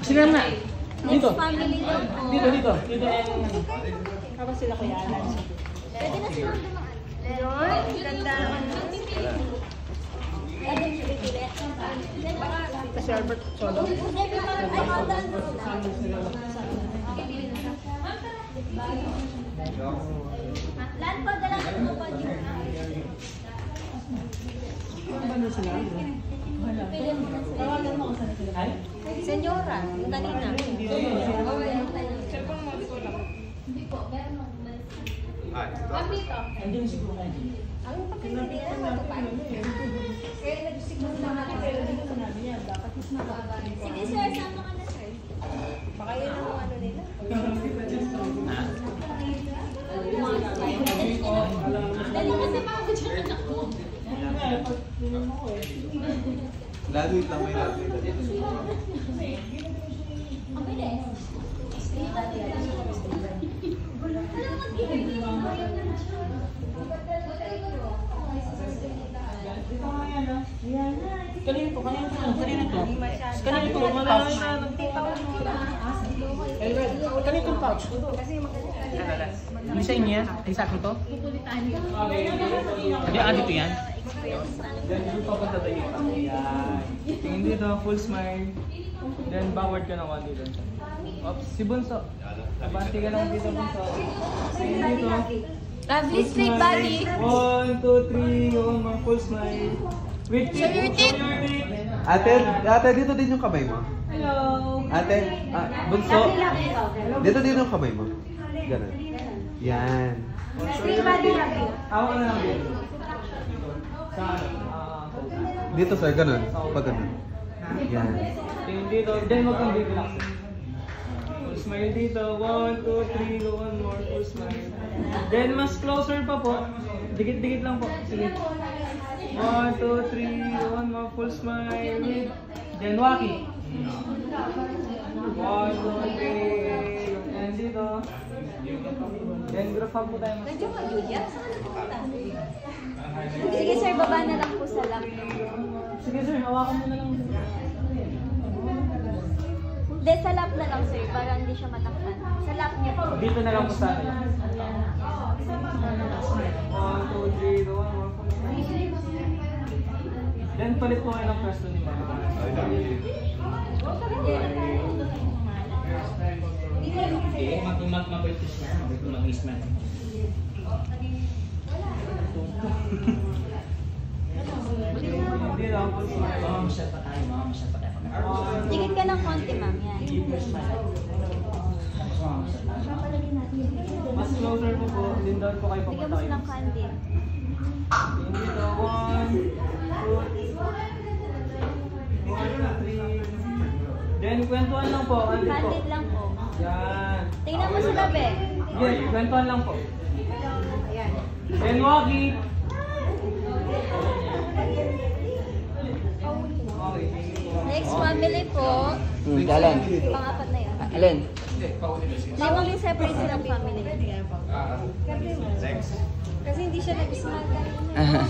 Sige na. Dito. Family lang po. Dito. Kapag sila Kuya Alan. Pwede na silang dumaan. Leon, ganda naman. Kasi Albert Solo. Lan po, dala ko po dito. Ano sila? Senyora, yung kanina. Andiyan siguro kayo. Ang pagkakas nila matupad. Kaya nagsiguro na natin. Sige sir, sama ka na sir. Baka yun ang ano nila. Dali kasi mga dyan anak mo. Lagi lang may lagi. Ang bilis. Kanina to. Kanina itong pouch. Hindi sa inyo yan? Ay sa akin to? Hindi, dito yan? Then papunta tayo. Yan. Tingin dito, full smile. Then backward ka na one dito. Oops, si Bunso. Abante ka lang dito, Bunso. Tingin dito. Lovely straight body. 1, 2, 3, one more full smile. With Show your teeth. Ate, dito din yung kamay mo. Hello. Ate, Bunso. Dito din yung kamay mo. Ganun. Yan. Straight body happy. Ako ka na lang dito. Dito sir, ganun. Pag ganun. Yan. Tingin dito, then wag kang bibrelax. Full smile dito, 1, 2, 3, go one more, full smile. Then mas closer pa po, dikit-dikit lang po, sige. 1, 2, 3, one more, full smile. Then waki. 1, 2, 3, and dito. Then group hug po tayo mas. Medyo ka-Julia. Sige sir, baba na lang po sa lap. Sige sir, hawakan mo na lang. Hindi, sa lap na lang sir, para hindi siya matakpan. Sa lap niya po. Dito na lang po sa akin. 1, 2, 3, go one more. Then palit po kayo ng pwesto ni Mama. Mag-practice na. Mag-isman. Hindi lang po sa Masyad pa tayo. Tingin ka ng konti ma'am, yan. mas closer po, din down po kayo Bigyan pupunta mo kayo. silang candle. Dito, 1, 2, 3. Then, kwentuhan lang po. Andito po. Candid lang po. Yan. Tingnan mo sila, be. Yes, kwentuhan lang po. Ayan. Then, walkie. Okay. Next family po. Alan. Pang-apat na yan. Alin? Limang yung separate silang family. Kasi hindi siya nag-smile kanina.